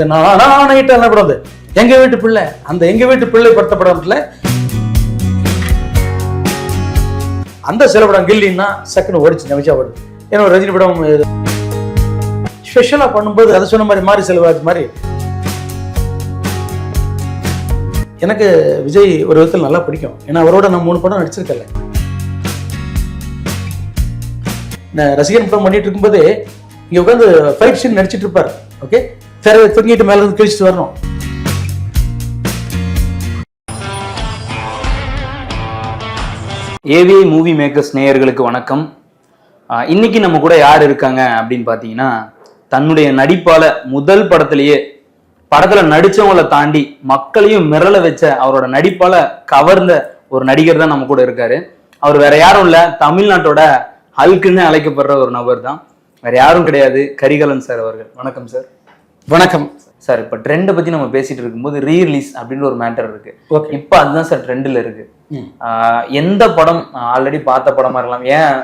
படம் எங்க வீட்டு பிள்ளை, அந்த எங்க வீட்டு பிள்ளை படுத்த படத்துல அந்த சில படம் கில்லின்னா சக்குன்னு ஓடிச்சு நமிச்சா ஓடுது. ஏன்னா ரஜினி படம் ஸ்பெஷலா பண்ணும்போது அதை சொன்ன மாதிரி மாறி செல்வாஜ் மாதிரி எனக்கு விஜய் ஒரு விதத்தில் நல்லா பிடிக்கும். ஏன்னா அவரோட நான் 3 படம் நடிச்சிருக்கல. ரசிகன் படம் பண்ணிட்டு இருக்கும்போது இங்க உட்காந்து ஃபைட் சீன் நடிச்சிட்டு இருப்பாரு. ஓகே, சரி தூங்கிட்டு மேல இருந்து கழிச்சுட்டு வரணும். ஏவி மூவி மேக்கர்ஸ் நேயர்களுக்கு வணக்கம். இன்னைக்கு நம்ம கூட யார் இருக்காங்க அப்படின்னு பார்த்தீங்கன்னா, தன்னுடைய நடிப்பால முதல் படத்துல நடிச்சவங்களை தாண்டி மக்களையும் மிரள வச்ச அவரோட நடிப்பால கவர்ந்த ஒரு நடிகர் தான் நம்ம கூட இருக்காரு. அவர் வேற யாரும் இல்ல, தமிழ்நாட்டோட ஹல்க்குன்னு அழைக்கப்படுற ஒரு நபர் தான், வேற யாரும் கிடையாது, கரிகாலன் சார் அவர்கள். வணக்கம் சார். வணக்கம் சார். இப்ப ட்ரெண்டை பத்தி நம்ம பேசிட்டு இருக்கும்போது ரீரிலீஸ் அப்படின்னு ஒரு மேட்டர் இருக்கு. இப்ப அதுதான் சார் ட்ரெண்ட்ல இருக்கு. எந்த படம் ஆல்ரெடி பார்த்த படமா இருக்கலாம், ஏன்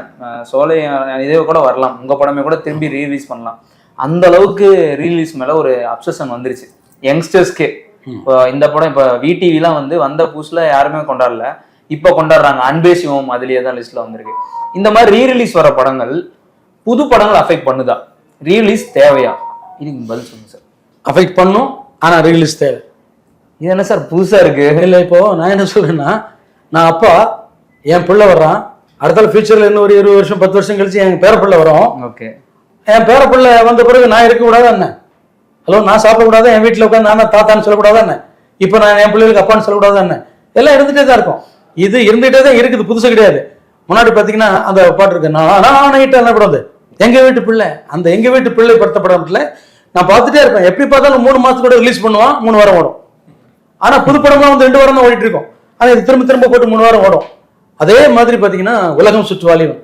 சோலை இதே கூட வரலாம், உங்க படமே கூட திரும்பி ரீரிலீஸ் பண்ணலாம், அந்த அளவுக்கு ரீரிலீஸ் மேல ஒரு அப்சஷன் வந்துருச்சு யங்ஸ்டர்ஸ்க்கே. இப்போ இந்த படம் இப்ப விடிவிலாம் வந்த புதுசுல யாருமே கொண்டாடல, இப்ப கொண்டாடுறாங்க. அன்பே சிவம் அதுலயே தான் லிஸ்ட்ல வந்திருக்கு. இந்த மாதிரி ரீரிலீஸ் வர படங்கள் புது படங்கள் அஃபெக்ட் பண்ணுதா, ரீரிலீஸ் தேவையா? இதுக்கு பதில் சொல்லுங்க சார். அஃபெக்ட் பண்ணும், ஆனா ரீரிலீஸ் தேவை. இது என்ன சார் புதுசா இருக்கு? இல்லை, இப்போ நான் என்ன சொல்றேன்னா, நான் அப்பா என் பிள்ளை வர்றான், அடுத்த ஃபியூச்சர்ல இன்னும் ஒரு 20 வருஷம் 10 வருஷம் கழிச்சு என் பேர பிள்ளை வரும். ஓகே, என் பேர பிள்ளை வந்த பிறகு நான் இருக்கக்கூடாது என்ன? ஹலோ, நான் சாப்பிடக்கூடாது, என் வீட்டில் உட்காந்து நான் தாத்தான்னு சொல்லக்கூடாது என்ன? இப்போ நான் என் பிள்ளைகளுக்கு அப்பான்னு சொல்லக்கூடாது என்ன? எல்லாம் இருந்துகிட்டே தான் இருக்கும். இது இருந்துகிட்டே தான் இருக்குது, புதுசு கிடையாது. முன்னாடி பார்த்தீங்கன்னா அந்த பாட்டு இருக்கு, நான் படம் எங்க வீட்டு பிள்ளை, அந்த எங்க வீட்டு பிள்ளை படுத்த படத்துல நான் பார்த்துட்டே இருப்பேன். எப்படி பார்த்தாலும் 3 மாசத்துக்கு ரிலீஸ் பண்ணுவான், 3 வாரம் ஓடும். ஆனா புது படம்லாம் 2 வாரம் தான் ஓடிட்டு இருக்கும். ஆனா இது திரும்ப போட்டு 3 வாரம் ஓடும். அதே மாதிரி பாத்தீங்கன்னா உலகம் சுற்றுவாலியும்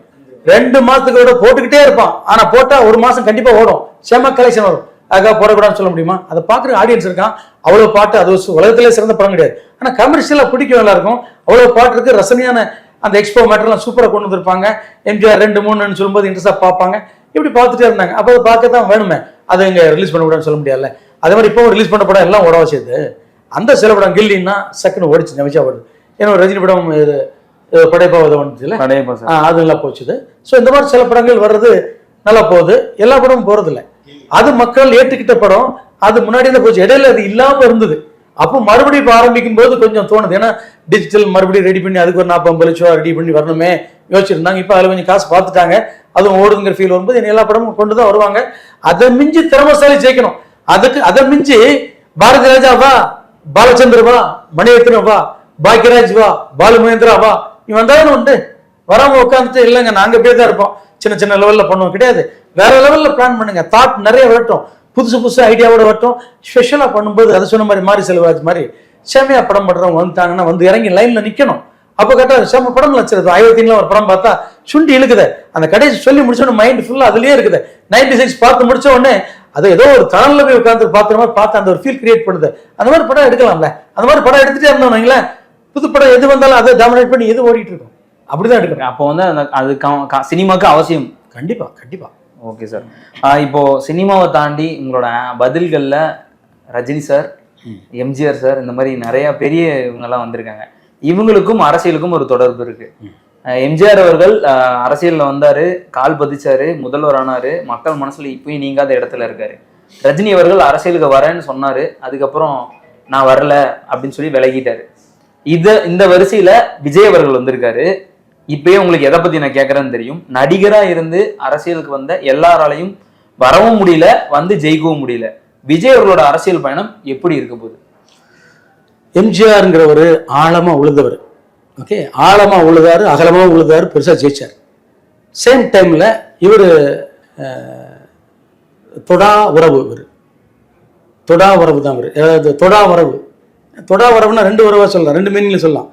2 மாசத்துக்கு போட்டுக்கிட்டே இருப்பான். ஆனா போட்டா 1 மாசம் கண்டிப்பா ஓடும், செம கலெக்ஷன் வரும். அதுக்காக போடக்கூடாதுன்னு சொல்ல முடியுமா? அதை பாக்குற ஆடியன்ஸ் இருக்கான். அவ்வளவு பாட்டு, அது உலகத்திலே சிறந்த படம் கிடையாது. ஆனா கமர்ஷியலா பிடிக்கும் எல்லாருக்கும். அவ்வளவு பாட்டு இருக்கு, ரசனையான அந்த எக்ஸ்போ மேட்டர்லாம் சூப்பரா கொண்டு வந்திருப்பாங்க. எம்ஜிஆர் 2, 3 சொல்லும்போது இன்ட்ரெஸ்டா பார்ப்பாங்க. இப்படி பார்த்துட்டே இருந்தாங்க. அப்போ அதை பார்க்க தான் வேணுமே, அதை இங்க ரிலீஸ் பண்ணக்கூடாதுன்னு சொல்ல முடியாதுல்ல. அதே மாதிரி இப்போ ரிலீஸ் பண்ண படம் எல்லாம் ஓடவா செய்யுது. அந்த சில படம் கில்லின்னா சக்குன்னு ஓடிச்சு நமிச்சா ஓடுது. ஏன்னா ரஜினி படம் படைப்பாவதை வந்துச்சுல, அது நல்லா போச்சுது. ஸோ இந்த மாதிரி சில படங்கள் வர்றது நல்லா போகுது. எல்லா படமும் போறது இல்லை. அது மக்கள் ஏற்றுக்கிட்ட படம், அது முன்னாடி தான் போச்சு. இடையில அது இல்லாம இருந்தது. அப்போ மறுபடியும் இப்போ ஆரம்பிக்கும் போது கொஞ்சம் தோணுது. ஏன்னா டிஜிட்டல் மறுபடியும் ரெடி பண்ணி அதுக்கு ஒரு 40-50 லட்சம் ரெடி பண்ணி வரணுமே யோசிச்சிருந்தாங்க. இப்போ அதில் கொஞ்சம் காசு பார்த்துட்டாங்க, அதுவும் ஓடுங்கிற ஃபீல் வரும்போது எல்லா படமும் கொண்டு தான் வருவாங்க. அதை மிஞ்சி திறமசாலி ஜெயிக்கணும். அதை மிஞ்சி பாரதி ராஜா வா, பாலச்சந்திர வா, மணிரத்னம் வா, பாக்யராஜ் வா, பாலு மகேந்திரா வா, நீ வந்தாலும் உண்டு. வராம உட்காந்துட்டு இல்லைங்க நாங்க இப்படியே தான் இருப்போம், சின்ன லெவல்ல பண்ணுவோம் கிடையாது. வேற லெவல்ல பிளான் பண்ணுங்க. தாட் நிறைய வரட்டும், புதுசு ஐடியாவோட வரட்டும். ஸ்பெஷலா பண்ணும்போது அதை சொன்ன மாதிரி மாறி செல்வாஜ் மாதிரி செமையா படம் பண்றவங்க வந்துட்டாங்கன்னா இறங்கி லைன்ல நிக்கணும். அப்போ கேட்டா செம்ம படம் வச்சிருது. 50 ஒரு படம் பார்த்தா சுண்டி இழுக்குது. அந்த கடைசி சொல்லி முடிச்சோன்னு மைண்ட் ஃபுல்லா அதுலயே இருக்குது. 96 பார்த்து முடிச்ச உடனே அது ஏதோ ஒரு தனல்ல போய் உட்காந்து பார்க்குற மாதிரி பார்த்து அந்த ஒரு ஃபீல் கிரியேட் பண்ணுது. அந்த மாதிரி படம் எடுக்கலாம்ல. அந்த மாதிரி படம் எடுத்துட்டே இருந்தோம் வைங்களேன், புது படம் எது வந்தாலும் அதை டாமினேட் பண்ணி எது ஓடிட்டு இருக்கும். அப்படிதான் எடுக்கணும். அப்போ அது சினிமாவுக்கு அவசியம். கண்டிப்பா. Okay sir. இப்போ சினிமாவை தாண்டி உங்களோட பதில்கள்ல ரஜினி சார், எம்ஜிஆர் சார், இந்த மாதிரி நிறைய பெரிய இவங்கெல்லாம் வந்திருக்காங்க. இவங்களுக்கும் அரசியலுக்கும் ஒரு தொடர்பு இருக்கு. எம்ஜிஆர் அவர்கள் அரசியல்ல வந்தாரு, கால் பதிச்சாரு, முதல்வர் ஆனாரு, மக்கள் மனசுல இப்பயும் நீங்காத இடத்துல இருக்காரு. ரஜினி அவர்கள் அரசியலுக்கு வரேன்னு சொன்னாரு, அதுக்கப்புறம் நான் வரல அப்படின்னு சொல்லி விலகிட்டாரு. இந்த வரிசையில விஜய் அவர்கள் வந்திருக்காரு. இப்பயே உங்களுக்கு எதை பத்தி நான் கேட்கறேன்னு தெரியும். நடிகரா இருந்து அரசியலுக்கு வந்த எல்லாராலையும் வரவும் முடியல, ஜெயிக்கவும் முடியல. விஜய் அவர்களோட அரசியல் பயணம் எப்படி இருக்க போகுது? எம்ஜிஆர்ங்கிற ஒரு ஆழமா உழுதவர். ஓகே, ஆழமா உழுதாரு, அகலமா உழுதாரு, பெருசா ஜெயிச்சார். சேம் டைம்ல இவர் தொடா உறவு தான். இவர் தொடா வரவுன்னா 2 உறவா சொல்லலாம், 2 மீனிங்ல சொல்லலாம்.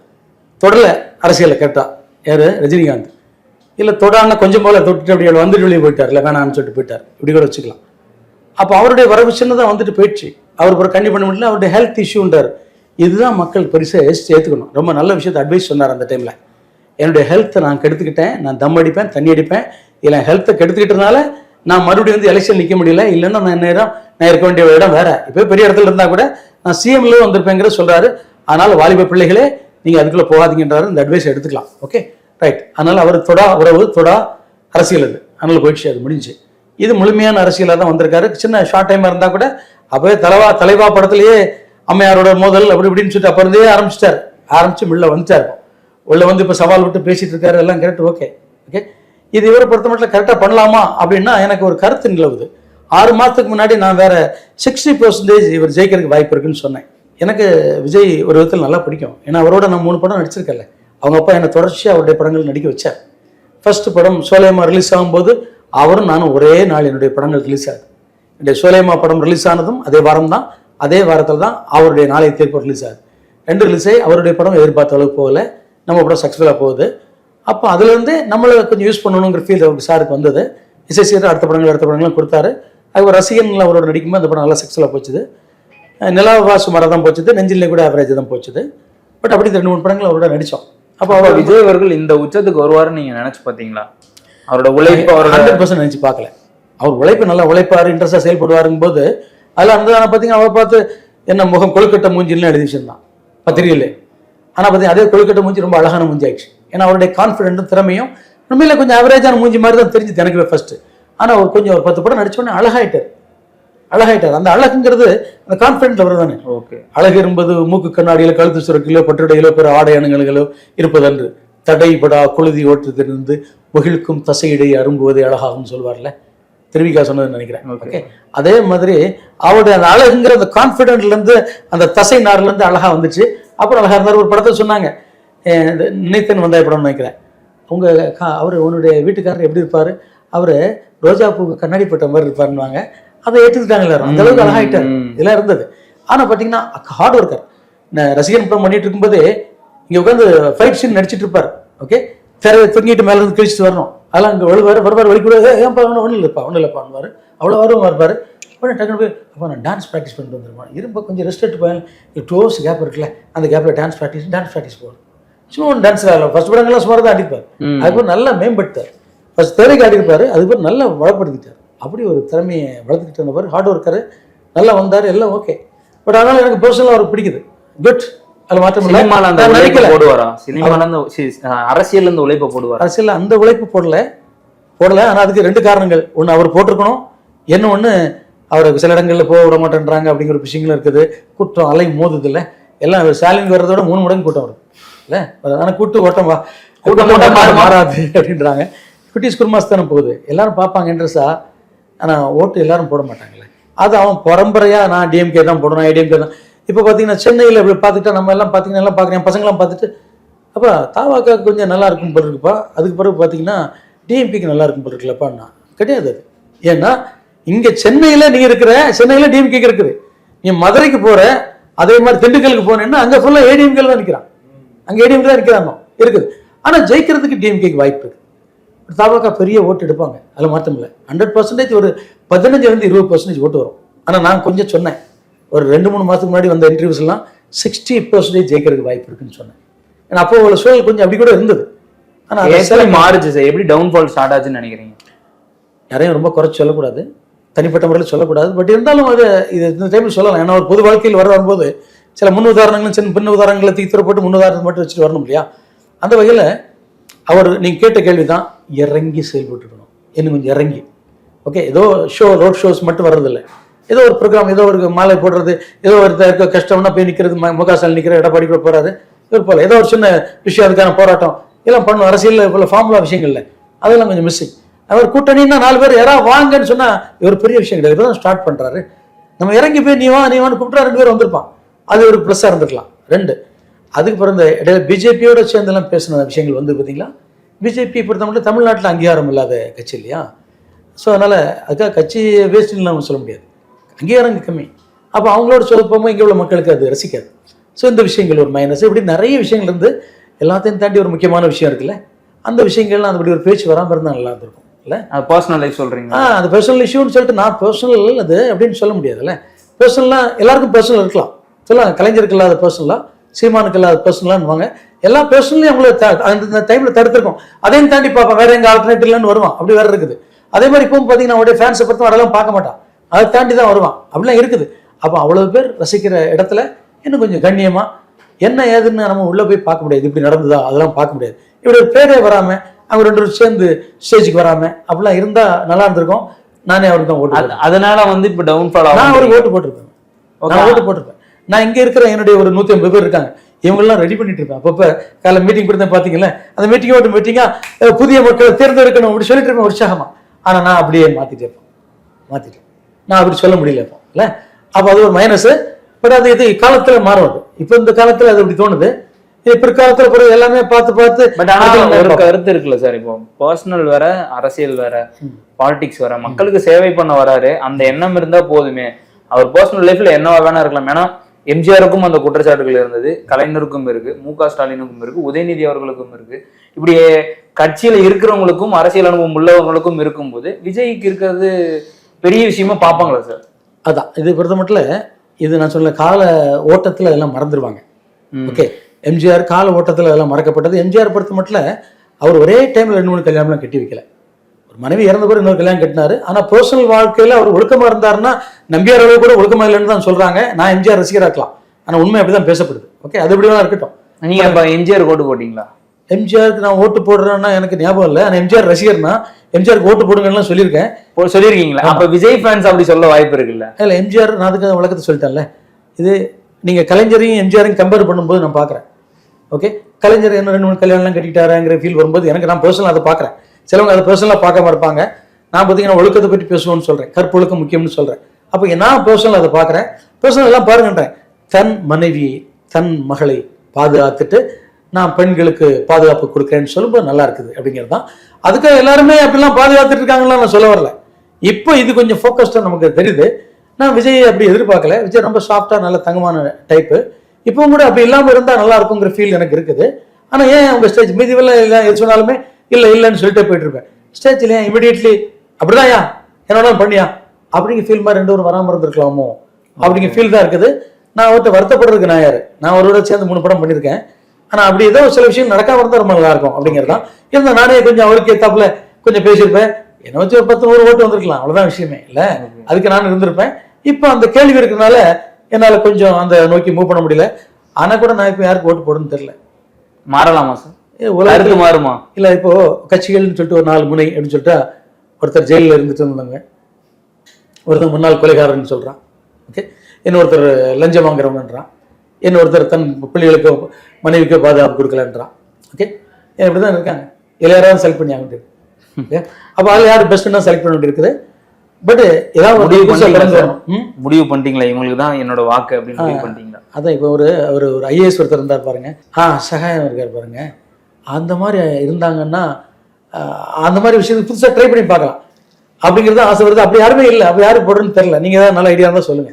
தொடல அரசியலை கேட்டா யாரு? ரஜினிகாந்த். இல்ல தொடான்னா கொஞ்சம் போல தொட்டு அப்படி வந்துட்டு வெளியே போயிட்டார்ல, வேணாம்னு சொல்லிட்டு போயிட்டார், இப்படி கூட வச்சுக்கலாம். அப்போ அவருடைய வரவு சின்னதான் வந்துட்டு போயிடுச்சு. அவருக்கு ஒரு கண்ணி பண்ண முடியல, அவருடைய ஹெல்த் இஷ்யூன்றார். இதுதான் மக்கள் பெருசாக ஏற்றுக்கணும். ரொம்ப நல்ல விஷயத்தை அட்வைஸ் சொன்னார் அந்த டைமில். என்னுடைய ஹெல்த்தை நான் கெடுத்துக்கிட்டேன், நான் தம் அடிப்பேன், தண்ணி அடிப்பேன், இல்லை ஹெல்த்தை கெடுத்துக்கிட்டதுனால நான் மறுபடியும் வந்து எலெக்ஷன் நிற்க முடியல, இல்லைன்னா நான் இருக்க வேண்டிய இடம் வேற, இப்போ பெரிய இடத்துல இருந்தா கூட நான் சிஎம்ல வந்திருப்பேங்கிற சொல்றாரு. அதனால வாலிப பிள்ளைகளே நீங்க அதுக்குள்ள போகாதீங்கன்றாரு. இந்த அட்வைஸ் எடுத்துக்கலாம். Okay right. அதனால அவர் தொடா உறவு தொடா அரசியல் அது, அதனால போயிடுச்சு, அது முடிஞ்சு. இது முழுமையான அரசியலாக தான் வந்திருக்காரு. சின்ன ஷார்ட் டைமா இருந்தா கூட அப்பவே தலைவா படத்திலேயே அம்மையாரோட மோதல் அப்படி இப்படின்னு சொல்லிட்டு அப்ப இருந்தே ஆரம்பிச்சு உள்ள வந்துட்டாரு. உள்ள வந்து இப்ப சவால் விட்டு பேசிட்டு இருக்காரு, எல்லாம் கரெக்ட். Okay okay. இது இவரை பொறுத்த மட்டும் கரெக்டா பண்ணலாமா அப்படின்னா எனக்கு ஒரு கருத்து நிலவுது. 6 மாசத்துக்கு முன்னாடி நான் வேற 60% இவர் ஜெயிக்கிறதுக்கு வாய்ப்பு இருக்குன்னு சொன்னேன். எனக்கு விஜய் ஒரு விதத்தில் நல்லா பிடிக்கும். ஏன்னா அவரோட நான் 3 படம் நடிச்சிருக்கல. அவங்க அப்பா என்னை தொடர்ச்சியாக அவருடைய படங்கள் நடிக்க வச்சார். ஃபர்ஸ்ட் படம் சோலைமா ரிலீஸ் ஆகும்போது அவரும் நானும் ஒரே நாள் என்னுடைய படங்கள் ரிலீஸ் ஆகுது. என்னுடைய சோலைமா படம் ரிலீஸ் ஆனதும் அதே வாரம் தான், அதே வாரத்தில் தான் அவருடைய நாளைய தீர்ப்பு ரிலீஸ் ஆகுது. 2 ரிலீஸே அவருடைய படம் எதிர்பார்த்த அளவுக்கு போகல, நம்ம படம் சக்ஸஸ்ஃபுல்லாக போகுது. அப்போ அதுலேருந்து நம்மளை கொஞ்சம் யூஸ் பண்ணணுங்கிற ஃபீல் அவருக்கு சாருக்கு வந்தது. இசைசீர் அடுத்த படங்களும் கொடுத்தாரு. அது ரசிகன்கள் அவரோட நடிக்கும்போது அந்த படம் நல்லா சக்ஸஸ்ஃபுல்லாக போச்சுது. நிலாவா சுமாராக தான் போச்சுது, நெஞ்சிலே கூட ஆவரேஜ் தான் போச்சுது. பட் அப்படி 2-3 படங்கள் அவரோட நடித்தோம். அப்போ அவர் விஜய் அவர்கள் இந்த உச்சத்துக்கு வருவாருன்னு நீங்க நினைச்சு பார்த்தீங்களா? அவரோட உழைப்பு அவரோட 100% நினைச்சு பார்க்கல. அவர் உழைப்பு நல்லா உழைப்பாரு, இன்ட்ரெஸ்டாக செயல்படுவாருங்கும் போது அதில் அந்த பார்த்தீங்கன்னா அவர் பார்த்து என்ன முகம் கொழுக்கட்டை மூஞ்சின்னு எழுதி வச்சிருந்தான் பத்திரிகையில். ஆனால் பார்த்தீங்கன்னா அதே கொழுக்கட்டை மூஞ்சி ரொம்ப அழகான மூஞ்சி ஆயிடுச்சு. ஏன்னா அவருடைய கான்ஃபிடென்ட்டும் திறமையும் உண்மையில கொஞ்சம் ஆவரேஜான மூஞ்சி மாதிரி தான் தெரிஞ்சு எனக்குவே ஃபர்ஸ்ட். ஆனால் அவர் கொஞ்சம் ஒரு 10 படம் நடிச்சோடனே அழகாயிட்டார். அந்த அழகுங்கிறது அந்த கான்ஃபிடென்ட் அவர் தானே. ஓகே. அழகு என்பது மூக்கு கண்ணாடியில கழுத்து சுரக்கிலோ பட்டுடையிலோ பிற ஆடை அணுகல்களோ இருப்பதன்று தடைபடா குழுதி ஓட்டத்திலிருந்து மகிழ்க்கும் தசையிடை அரும்புவதை அழகாகும் சொல்வார்ல, திருவிக்கா சொன்னதுன்னு நினைக்கிறேன். ஓகே. அதே மாதிரி அவருடைய அந்த அழகுங்கிற அந்த கான்ஃபிடென்ட்ல இருந்து அந்த தசை நார்ல இருந்து அழகா வந்துச்சு. அப்புறம் அழகா இருந்தார். ஒரு படத்தை சொன்னாங்க, நினைத்தன் வந்தாய் படம்னு நினைக்கிறேன். அவர் உன்னுடைய வீட்டுக்காரர் எப்படி இருப்பாரு, அவரு ரோஜா பூ கண்ணாடி போட்ட மாதிரி இருப்பாருன்னுவாங்க. அதை ஏற்றுக்கிட்டாங்க எல்லாரும். அந்த அளவுக்கு அழகாயிட்டார். இதெல்லாம் இருந்தது. ஆனா பாத்தீங்கன்னா ஹார்ட் ஒர்க்கர். ரசிகன் படம் பண்ணிட்டு இருக்கும்போதே இங்க உட்காந்து ஃபைட் சீன் நடிச்சிட்டு இருப்பாரு. ஓகே. தொங்கிட்டு மேல இருந்து கிழிச்சிட்டு வரணும். அதெல்லாம் அங்கே வருவார் வழி கூட ஏன்ப்பா ஒன்றும் இல்லைப்பான்வாரு. அவ்வளோ வரும் இருப்பாரு. அப்புறம் டக்குனு போய் அப்போ நான் டான்ஸ் ப்ராக்டிஸ் பண்ணிட்டு வந்துருப்பேன். இருப்ப கொஞ்சம் ரெஸ்ட் எடுத்து போய் 2 hours கேப் இருக்குல்ல, அந்த கேப்பில் டான்ஸ் ப்ராக்டிஸ் போகணும். சும்மா ஒன்று டான்ஸ் ஆகலாம். ஃபர்ஸ்ட் படங்கள்லாம் சுமார் தான் அடிப்பார். அதுக்கப்புறம் நல்லா மேம்படுத்தார். ஃபர்ஸ்ட் திறமைக்கு ஆடிருப்பாரு, அதுக்கப்புறம் நல்லா வளப்படுத்திட்டார். அப்படி ஒரு திறமையை வளர்த்துக்கிட்டு இருந்தவர். ஹார்ட் ஒர்க்கர், நல்லா வந்தார், எல்லாம் ஓகே. பட் அதனால எனக்கு பர்சனலாக அவருக்கு பிடிக்குது. குட். அதில் மாற்றம் போடுவாரா? அரசியல் அந்த உழைப்பை போடுவார். அரசியல் அந்த உழைப்பு போடல. ஆனால் அதுக்கு 2 காரணங்கள். ஒன்று அவர் போட்டிருக்கணும், ஒன்று அவருக்கு சில இடங்களில் போக விட மாட்டேன்றாங்க அப்படிங்கிற விஷயங்களும் இருக்குது. கூட்டம் அலை மோதுது இல்லை, எல்லாம் ஸ்டாலின் வர்றதோட 3 மடங்கு கூட்டம் வருது இல்லை. ஆனால் கூட்டம் மாறாது அப்படின்றாங்க. குட்டீஸ் குருமாஸ் தானே போகுது, எல்லாரும் பார்ப்பாங்க இன்ட்ரெஸ்டா. ஆனால் ஓட்டு எல்லாரும் போட மாட்டாங்களே. அது அவன் பரம்பரையாக நான் டிஎம்கே தான் போடணும், ஏடிஎம்கே தான். இப்போ பார்த்தீங்கன்னா சென்னையில் இப்படி பார்த்துட்டா நம்ம எல்லாம் பார்த்தீங்கன்னா எல்லாம் பார்க்குறேன், பசங்களாம் பார்த்துட்டு அப்போ தாவாக்கா கொஞ்சம் நல்லா இருக்கும் போல இருக்குப்பா, அதுக்கு பிறகு பார்த்தீங்கன்னா டிஎம்கேக்கு நல்லா இருக்கும் போல இருக்குல்லப்பான்னா கிடையாது. அது ஏன்னா இங்கே சென்னையில் நீ இருக்கிற, சென்னையில் டிஎம்கேக்கு இருக்குது. நீ மதுரைக்கு போகிற, அதே மாதிரி திண்டுக்கலுக்கு போனேன்னா அங்கே ஃபுல்லாக ஏடிஎம்கேல தான் நிற்கிறான். அங்கே ஏடிஎம்கே தான் நிற்கிறாங்க இருக்குது. ஆனால் ஜெயிக்கிறதுக்கு டிஎம்கேக்கு வாய்ப்பு இருக்குது. தாவாக்கா பெரிய ஓட்டு எடுப்பாங்க, அதில் மாற்றம் இல்லை. 100% ஒரு 15-20% ஓட்டு வரும். ஆனால் நான் கொஞ்சம் சொன்னேன், ஒரு 2-3 மாதத்துக்கு முன்னாடி வந்த இன்டர்வியூஸ்லாம் 60% ஜெயிக்கிறதுக்கு வாய்ப்பு இருக்குன்னு சொன்னேன். ஏன்னா அப்போ உள்ள சூழல் கொஞ்சம் அப்படி கூட இருந்தது. ஆனால் மாறுச்சு சார். எப்படி டவுன்ஃபால் ஸ்டார்ட் ஆச்சுன்னு நினைக்கிறீங்க? யாரையும் ரொம்ப குறைச்சி சொல்லக்கூடாது, தனிப்பட்ட முறையில் சொல்லக்கூடாது. பட் இருந்தாலும் அது இது இந்த டைமில் சொல்லலாம். ஏன்னா ஒரு பொது வாழ்க்கையில் வரும்போது சில முன் உதாரணங்களும் சின்ன பின் உதாரணங்களை தீர்த்து போட்டு முன் உதாரணத்தை மட்டும் வச்சுட்டு வரணும் இல்லையா? அந்த வகையில் அவர் நீங்கள் கேட்ட கேள்வி தான், இறங்கி செயல்பட்டுக்கணும். இன்னும் கொஞ்சம் இறங்கி. ஓகே. ஏதோ ரோட் ஷோஸ் மட்டும் வர்றதில்லை. ஏதோ ஒரு ப்ரோக்ராம், ஏதோ ஒரு மாலை போடுறது, ஏதோ ஒரு இருக்க கஷ்டம்னா போய் நிற்கிறது, முகஸ்டாலின் நிற்கிற, எடப்பாடி கூட போறாரு, இவர் போல ஏதோ ஒரு சின்ன விஷயம், அதுக்கான போராட்டம் எல்லாம் பண்ணும். அரசியல் போல ஃபார்முலா விஷயங்கள்ல அதெல்லாம் கொஞ்சம் மிஸ்ஸிங். அவர் கூட்டணின்னா 4 பேர் யாராவது வாங்கன்னு சொன்னா இவர் பெரிய விஷயம் கிடையாது. இப்பதான் ஸ்டார்ட் பண்றாரு. நம்ம இறங்கி போய் நீ வான்னு கூப்பிட்டா 2 பேர் வந்திருப்பான். அது ஒரு ப்ளஸ்ஸாக இருந்திருக்கலாம். 2 அதுக்கு பிறந்த இடையில பிஜேபியோட சேர்ந்தெல்லாம் பேசின விஷயங்கள் வந்து பார்த்தீங்களா, பிஜேபி பொறுத்த மட்டும் தமிழ்நாட்டில் அங்கீகாரம் இல்லாத கட்சி இல்லையா? ஸோ அதனால் அதுக்காக கட்சி வேஸ்ட்னு நம்ம சொல்ல முடியாது, அங்கீகாரம் கம்மி. அப்போ அவங்களோட சொல்லப்போமோ இங்கே உள்ள மக்களுக்கு அது ரசிக்காது. ஸோ இந்த விஷயங்கள் ஒரு மைனஸ். இப்படி நிறைய விஷயங்கள் இருந்து எல்லாத்தையும் தாண்டி ஒரு முக்கியமான விஷயம் இருக்குல்ல, அந்த விஷயங்கள்லாம் அது ஒரு பேச்சு வராமல் இருந்தால் நல்லா இருந்திருக்கும் இல்லை? பர்சனல் லைஃப் சொல்கிறீங்க. அது பர்சனல் இஷ்யூன்னு சொல்லிட்டு நான் பர்சனல் அது அப்படின்னு சொல்ல முடியாதுல்ல. பர்சனலாக எல்லாருக்கும் பர்சனல் இருக்கலாம், சொல்லலாம். கலைஞருக்கு இல்லாத பர்சனலாக, சீமானுக்கு இல்லாத பர்சனலான்னுவாங்க. எல்லா பர்சனலையும் அவங்கள அந்த டைமில் தடுத்துருக்கோம். அதையும் தாண்டி பார்ப்பேன், வேற எங்கள் ஆல்டர்னேட்டிவ் இல்லைன்னு வருவான். அப்படி வேற இருக்குது. அதே மாதிரி இப்பவும் பார்த்தீங்கன்னா அவருடைய ஃபேன்ஸை பொறுத்த அதெல்லாம் பார்க்க மாட்டான், அதை தாண்டி தான் வருவான். அப்படிலாம் இருக்குது. அப்போ அவ்வளவு பேர் ரசிக்கிற இடத்துல இன்னும் கொஞ்சம் கண்ணியமா என்ன ஏதுன்னு நம்ம உள்ள போய் பார்க்க முடியாது, இப்படி நடந்ததா அதெல்லாம் பார்க்க முடியாது. இப்படி ஒரு பேரே வராம அவங்க 2 பேரும் சேர்ந்து ஸ்டேஜுக்கு வராம அப்படிலாம் இருந்தா நல்லா இருந்திருக்கும். நானே அவருக்கு தான் ஓட்டு, அதனால வந்து இப்ப டவுன்ஃபால் நான் அவருக்கு ஓட்டு போட்டிருப்பேன். நான் ஓட்டு போட்டிருப்பேன். நான் இங்க இருக்கிற என்னுடைய ஒரு 150 பேர் இருக்காங்க, இவங்கெல்லாம் ரெடி பண்ணிட்டு இருப்பேன். அப்பப்ப காலை மீட்டிங் கொடுத்தேன் பாத்தீங்களா, அந்த மீட்டிங்கா புதிய மக்களை தேர்ந்தெடுக்கணும் அப்படி சொல்லிட்டு இருப்பேன் உற்சாகமா. ஆனா நான் அப்படியே மாத்திட்டேன், நான் அப்படி சொல்ல முடியல இப்போ இல்ல. அப்போ அது ஒரு மைனஸ். பட் அது இது காலத்துல மாறுவது. இப்போ இந்த காலத்துல அது அப்படி தோணுது, பிற்காலத்துல பிறகு எல்லாமே பார்த்து பட் ஆனா ஒரு கருத்து இருக்குல்ல சார், இப்போ பர்சனல் வேற, அரசியல் வேற, பாலிடிக்ஸ் வேற. மக்களுக்கு சேவை பண்ண வராரு, அந்த எண்ணம் இருந்தா போதுமே. அவர் பர்சனல் லைஃப்ல என்னவா வேணா இருக்கலாம். ஏன்னா எம்ஜிஆருக்கும் அந்த குற்றச்சாட்டுகள் இருந்தது, கலைஞருக்கும் இருக்கு, மு.க. ஸ்டாலினுக்கும் இருக்கு, உதயநிதி அவர்களுக்கும் இருக்கு. இப்படி கட்சியில இருக்கிறவங்களுக்கும் அரசியல் அனுபவம் உள்ளவங்களுக்கும் இருக்கும்போது விஜய்க்கு இருக்கிறது பெரிய விஷயமா பார்ப்பாங்களா சார்? அதான் இது பொறுத்த மட்டும் இது நான் சொல்ல கால ஓட்டத்துல எல்லாம் மறந்துடுவாங்க. ஓகே, எம்ஜிஆர் கால ஓட்டத்துல எல்லாம் மறக்கப்பட்டது. எம்ஜிஆர் பொறுத்த மட்டும் அவர் ஒரே டைம்ல 2 3 கல்யாணம்லாம் கட்டி வைக்கல. ஒரு மனைவி இறந்த பிறகு இன்னொரு கல்யாணம் கட்டினாரு. ஆனா பர்சனல் வாழ்க்கையில அவர் ஒழுக்கமா இருந்தாருன்னா நம்பியார் அளவு கூட ஒழுக்கமா இல்லைன்னு தான் சொல்றாங்க. நான் எம்ஜிஆர் ரசிகரா இருக்கலாம், ஆனா உண்மை அப்படிதான் பேசப்படுது. ஓகே, அது எப்படிதான் இருக்கட்டும். நீங்க இப்ப எம்ஜிஆர் ஓட்டு போட்டீங்களா? எம்ஜிஆருக்கு நான் ஓட்டு போடுறேன்னா எனக்கு ஞாபகம் இல்லை. ஆனால் எம்ஜிஆர் ரசிகர்னா எம்ஜிஆருக்கு ஓட்டு போடுங்கன்னு சொல்லியிருக்கேன். சொல்லியிருக்கீங்களா? அப்ப விஜய் ஃபேன்ஸ் அப்படி சொல்ல வாய்ப்பு இருக்குல்ல? இல்லை, எம்ஜிஆர் நான் அதுக்கு விளக்கத்தை சொல்லிட்டேன்ல. இது நீங்க கலைஞரையும் எம்ஜிஆரையும் கம்பேர் பண்ணும்போது நான் பார்க்குறேன். ஓகே, கலைஞர் என்ன 2 3 கல்யாணம்லாம் கட்டிட்டாருங்கிற ஃபீல் வரும்போது எனக்கு நான் பர்சனலாக அதை பார்க்குறேன். சிலவங்க அதை பர்சனலாக பார்க்காம இருப்பாங்க. நான் பார்த்தீங்கன்னா ஒழுக்கத்தை பற்றி பேசுவோம்னு சொல்கிறேன், கற்பொழுக்கம் முக்கியம்னு சொல்கிறேன். அப்போ நான் பர்சனலாக அதை பார்க்குறேன். பர்சனல் எல்லாம் பாருங்கன்றேன். தன் மனைவியை தன் மகளை பாதுகாத்துட்டு நான் பெண்களுக்கு பாதுகாப்பு கொடுக்குறேன்னு சொல்லும்போது நல்லா இருக்குது அப்படிங்கிறது தான். அதுக்காக எல்லாருமே அப்படிலாம் பாதுகாத்துட்டு இருக்காங்கலாம் நான் சொல்ல வரல. இப்போ இது கொஞ்சம் ஃபோக்கஸ்டாக நமக்கு தெரியுது. நான் விஜய் அப்படி எதிர்பார்க்கல. விஜய் ரொம்ப சாஃப்டாக நல்ல தங்கமான டைப்பு. இப்பவும் கூட அப்படி இல்லாமல் இருந்தால் நல்லா இருக்குங்கிற ஃபீல் எனக்கு இருக்குது. ஆனால் ஏன் அவங்க ஸ்டேஜ் மீதிவெல்லாம் இல்லை எது சொன்னாலுமே இல்லைன்னு சொல்லிட்டே போயிட்டு இருப்பேன். ஸ்டேஜில் ஏன் இமிடியட்லி அப்படிதான் ஏன் என்னோட பண்ணியா அப்படிங்கிற ஃபீல் மாதிரி 2 பேரும் வராமல் இருந்திருக்கலாமோ அப்படிங்கிற ஃபீல் தான் இருக்குது. நான் அவர்கிட்ட வருத்தப்படுறதுக்கு நான் யாரு? நான் அவரோட சேர்ந்து 3 படம் பண்ணியிருக்கேன். ஆனா அப்படி ஏதோ சில விஷயம் நடக்காம இருந்தா ரொம்ப நல்லா இருக்கும் அப்படிங்கிறது தான். இருந்தா நானே கொஞ்சம் அவருக்கு ஏத்தாப்புல கொஞ்சம் பேசியிருப்பேன். என்ன வச்சு ஒரு 10 100 ஓட்டு வந்திருக்கலாம், அவ்வளவுதான் விஷயமே இல்ல. அதுக்கு நான் இருந்திருப்பேன். இப்போ அந்த கேள்வி இருக்கிறதுனால என்னால கொஞ்சம் அந்த நோக்கி மூவ் பண்ண முடியல. ஆனா கூட நான் இப்போ யாருக்கு ஓட்டு போடுன்னு தெரியல. மாறலாமா சார்? உலகத்துக்கு மாறுமா? இல்ல, இப்போ கட்சிகள்னு சொல்லிட்டு ஒரு 4 முனை அப்படின்னு சொல்லிட்டு ஒருத்தர் ஜெயிலில் இருந்துட்டு இருந்தாங்க, ஒருத்தர் முன்னாள் கொலைகாரன்னு சொல்றான். ஓகே, இன்னொருத்தர் லஞ்சம் வாங்குறவங்கன்றான், இன்னொருத்தர் தன் பிள்ளைகளுக்கு மனைவிக்கு பாதுகாப்பு கொடுக்கலன்றான். ஓகே, இப்படிதான் இருக்காங்க. எல்லாரும் செலக்ட் பண்ணி ஆகிட்டு. அப்போ அதில் யார் பெஸ்ட்னா செலக்ட் பண்ண வேண்டி இருக்குது. பட் ஏதாவது முடிவு பண்ணிட்டீங்களா? இவங்களுக்கு தான் என்னோட வாக்கு அப்படின்னு முடிவு பண்ணிட்டீங்களா? அதான் இப்போ ஒரு ஐஏஎஸ் ஒருத்தர் இருந்தார் பாருங்க, சகாயம் இருக்கார் பாருங்க. அந்த மாதிரி இருந்தாங்கன்னா அந்த மாதிரி விஷயத்துக்கு புதுசாக ட்ரை பண்ணி பார்க்கலாம் அப்படிங்கிறது ஆசை வருது. அப்படி யாருமே இல்லை. அப்படி யாரும் போடுறதுன்னு தெரியல. நீங்க ஏதாவது நல்ல ஐடியா இருந்தால் சொல்லுங்க.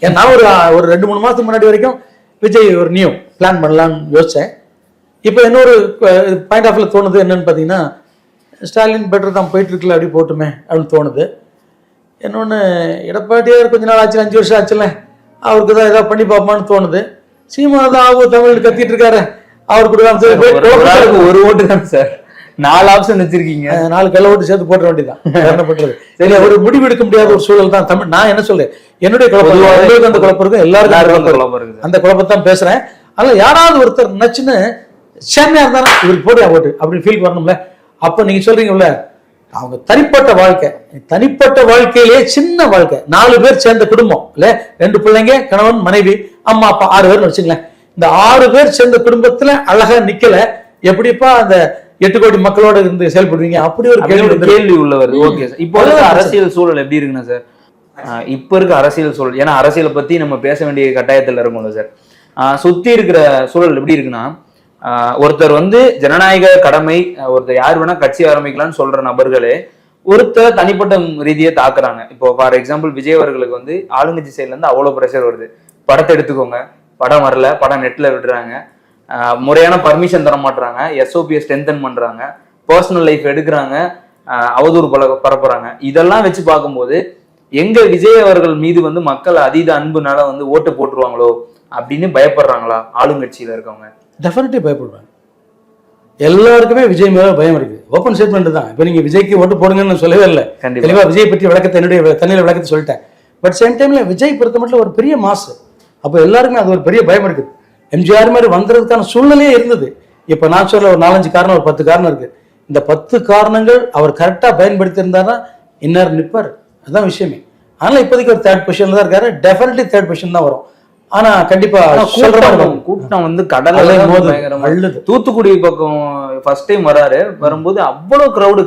ஏன்னா நான் ஒரு 2 3 மாதத்துக்கு முன்னாடி வரைக்கும் விஜய் ஒரு நியூ பிளான் பண்ணலான்னு யோசித்தேன். இப்போ இன்னொரு பாயிண்ட் ஆஃப்ல தோணுது என்னன்னு பார்த்தீங்கன்னா, ஸ்டாலின் பெட்டர் தான் போயிட்டு இருக்குல்ல, அப்படி போட்டுமே அப்படின்னு தோணுது. இன்னொன்று எடப்பாடியார் கொஞ்ச நாள் ஆச்சு, 5 வருஷம் ஆச்சுல, அவருக்கு தான் ஏதாவது பண்ணி பார்ப்பான்னு தோணுது. சீமா தான் ஆகும் தமிழ் கத்திட்டு இருக்காரு, அவர் கூட ஒரு ஓட்டு தான் சார், 4 ஆப்ஷன் வச்சிருக்கீங்க, 4 கள்ள ஓட்டு சேர்த்து போட்ட வேண்டியதான். என்ன பண்றது? சரி, ஒரு முடிவு எடுக்க முடியாத ஒரு சூழல் தான் தமிழ். நான் என்ன சொல்றேன், என்னுடைய குழப்பம் அந்த குழப்பம் இருக்கும், எல்லாருக்கும் அந்த குழப்பத்தான் பேசுறேன். அதனால யாராவது ஒருத்தர் நினைச்சுன்னு சேமையா இருந்தாலும் இவருக்கு போடியா ஓட்டு அப்படின்னு ஃபீல் பண்ணணும்ல. அப்ப நீங்க சொல்றீங்கல்ல, அவங்க தனிப்பட்ட வாழ்க்கையிலேயே சின்ன வாழ்க்கை, 4 பேர் சேர்ந்த குடும்பம் இல்ல, 2 பிள்ளைங்க, கணவன், மனைவி, அம்மா அப்பா, 6 பேர்னு வச்சுங்களேன். இந்த 6 பேர் சேர்ந்த குடும்பத்துல அழகா நிக்கல, எப்படிப்பா அந்த 8 கோடி மக்களோட இருந்து செயல்படுவீங்க? அப்படி ஒரு கேள்வி உள்ளவர். ஓகே சார், இப்போ அரசியல் சூழல் எப்படி இருக்குன்னா சார், இப்ப இருக்க அரசியல் சூழல், ஏன்னா அரசியலை பத்தி நம்ம பேச வேண்டிய கட்டாயத்துல இருக்கும்ல சார், சுத்தி இருக்கிற சூழல் எப்படி இருக்குன்னா, ஒருத்தர் ஜனநாயக கடமை, ஒருத்தர் யார் வேணா கட்சி ஆரம்பிக்கலாம்னு சொல்ற நபர்களே ஒருத்தர் தனிப்பட்ட ரீதியை தாக்குறாங்க. இப்போ ஃபார் எக்ஸாம்பிள் விஜய் அவர்களுக்கு ஆளுங்கட்சி சைட்ல இருந்து அவ்வளவு பிரஷர் வருது, படத்தை எடுத்துக்கோங்க, படம் வரல, படம் நெட்ல விடுறாங்க, முறையான பர்மிஷன் தர மாட்டாங்க, எஸ்ஓபியை ஸ்ட்ரென்தன் பண்றாங்க, பர்சனல் லைஃப் எடுக்கிறாங்க, அவதூறு பரப்புறாங்க. இதெல்லாம் வச்சு பார்க்கும்போது எங்க விஜய் அவர்கள் மீது மக்கள் அதீத அன்புனால ஓட்டு போட்டுருவாங்களோ அப்படின்னு பயப்படுறாங்களா ஆளுங்கட்சியில இருக்கவங்க? டெஃபினெட்லி பயப்படுவாங்க. எல்லாருக்குமே விஜய் மேல பயம் இருக்கு. ஓப்பன் ஸ்டேட்மெண்ட் தான். இப்போ நீங்க விஜய்க்கு ஓட்டு போடுங்கன்னு நான் சொல்லவே இல்லை. தெளிவா விஜய் பற்றி விளக்கத்தை என்னுடைய தண்ணியில் விளக்கத்தை சொல்லிட்டேன். பட் சேம் டைம்ல விஜய் பொறுத்த மட்டும் ஒரு பெரிய மாசு. அப்போ எல்லாருக்குமே அது ஒரு பெரிய பயம் இருக்குது. எம்ஜிஆர் மாதிரி வந்துறதுக்கான சூழ்நிலையே இருந்தது. இப்போ நான் சொல்ல ஒரு 4-5 காரணம், ஒரு 10 காரணம் இருக்கு. இந்த 10 காரணங்கள் அவர் கரெக்டாக பயன்படுத்தி இருந்தாருன்னா இன்னார் நிற்பார். அதுதான் விஷயமே. அதனால இப்போதைக்கு ஒரு 3rd பொசிஷன்ல தான் இருக்காரு. டெஃபினெட்லி 3rd பொசிஷன் தான் வரும். ஆனா கண்டிப்பா கூட்டம் வந்து கடலை அள்ளுது. தூத்துக்குடி பக்கம் ஃபர்ஸ்ட் டைம் வரும்போது அவ்வளவு கிரௌடு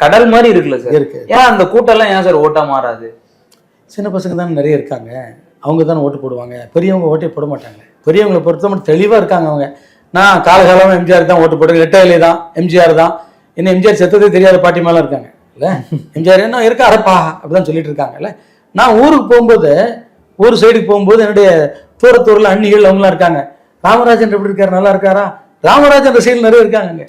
கடல் மாதிரி இருக்குல்ல சார் இருக்கு. ஏன் அந்த கூட்டம் எல்லாம் ஏன் சார் ஓட்டா மாறாது? சின்ன பசங்க தான் நிறைய இருக்காங்க. அவங்க தானே ஓட்டு போடுவாங்க. பெரியவங்க ஓட்டே போட மாட்டாங்க. பெரியவங்களை பொறுத்த மட்டும் தெளிவா இருக்காங்க அவங்க. நான் காலகாலமா எம்ஜிஆர் தான் ஓட்டு போடுறேன். ரெட்டையிலே தான் எம்ஜிஆர் தான். இன்னும் எம்ஜிஆர் செத்ததே தெரியாத பாட்டி மேலாம் இருக்காங்க இல்ல. எம்ஜிஆர் என்ன இருக்காரப்பா அப்படிதான் சொல்லிட்டு இருக்காங்கல்ல. நான் ஊருக்கு போகும்போது, ஊர் சைடுக்கு போகும்போது என்னுடைய தூரத்தூரில் அண்ணிகள் அவங்களாம் இருக்காங்க. ராமராஜன் எப்படி இருக்காரு, நல்லா இருக்காரா? ராமராஜன் ரசிகர்கள் நிறைய இருக்காங்க.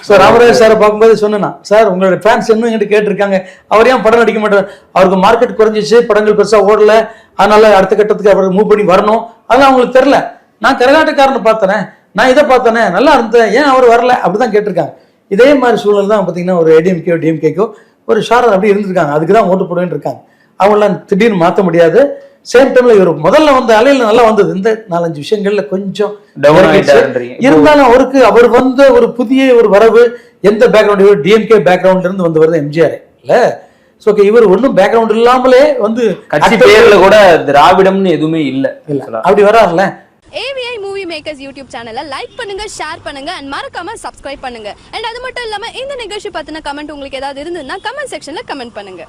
ஸோ ராமராஜன் சாரை பார்க்கும்போது சொன்னேன், சார் உங்களோட ஃபேன்ஸ் இன்னும் என்கிட்ட கேட்டிருக்காங்க, அவர் ஏன் படம் நடிக்க மாட்டார்? அவருக்கு மார்க்கெட் குறைஞ்சிச்சு, படங்கள் பெருசாக ஓடல, அதனால அடுத்த கட்டத்துக்கு அவர் மூவ் பண்ணி வரணும். அதெல்லாம் அவங்களுக்கு தெரில. நான் கரகாட்டக்காரனை பார்த்தேனே, நான் இதை பார்த்தேனே, நல்லா இருந்தேன், ஏன் அவர் வரல அப்படிதான் கேட்டிருக்காங்க. இதே மாதிரி சூழல் தான் பார்த்தீங்கன்னா ஒரு ஏடிஎம்கேோ டிஎம்கேக்கோ ஒரு ஷாரர் அப்படி இருந்திருக்காங்க. அதுக்கு தான் ஓட்டு போடுவேன்னு இருக்காங்க. அவங்களாம் திடீர்னு மாற்ற முடியாது. சேம் டைம்ல இவர் முதல்ல வந்த அலையில நல்லா வந்தது. இந்த 4-5 விஷயங்கள்ல கொஞ்சம் இருந்தாலும் அவருக்கு அவர் வந்த ஒரு புதிய ஒரு வரவு எந்த பேக்ரவுண்ட், இவர் டிஎம்கே பேக்ரவுண்ட்ல இருந்து வந்து வருது எம்ஜிஆர் இல்ல. சோ இவர் ஒன்றும் பேக்ரவுண்ட் இல்லாமலே வந்து கட்சி பேர்ல கூட திராவிடம்னு எதுவுமே இல்ல அப்படி வராருல்ல. AVI மூவி மேக்கர்ஸ் யூடியூப் சேனலை லைக் பண்ணுங்க, ஷேர் பண்ணுங்க அண்ட் மறக்காம சப்ஸ்கிரைப் பண்ணுங்க. அண்ட் அது மட்டும் இல்லாம இந்த நிகழ்ச்சி பத்தின கமெண்ட் உங்களுக்கு ஏதாவது இருந்ததுன்னா கமெண்ட் செக்ஷன்ல கமெண்ட் பண்ணுங்க.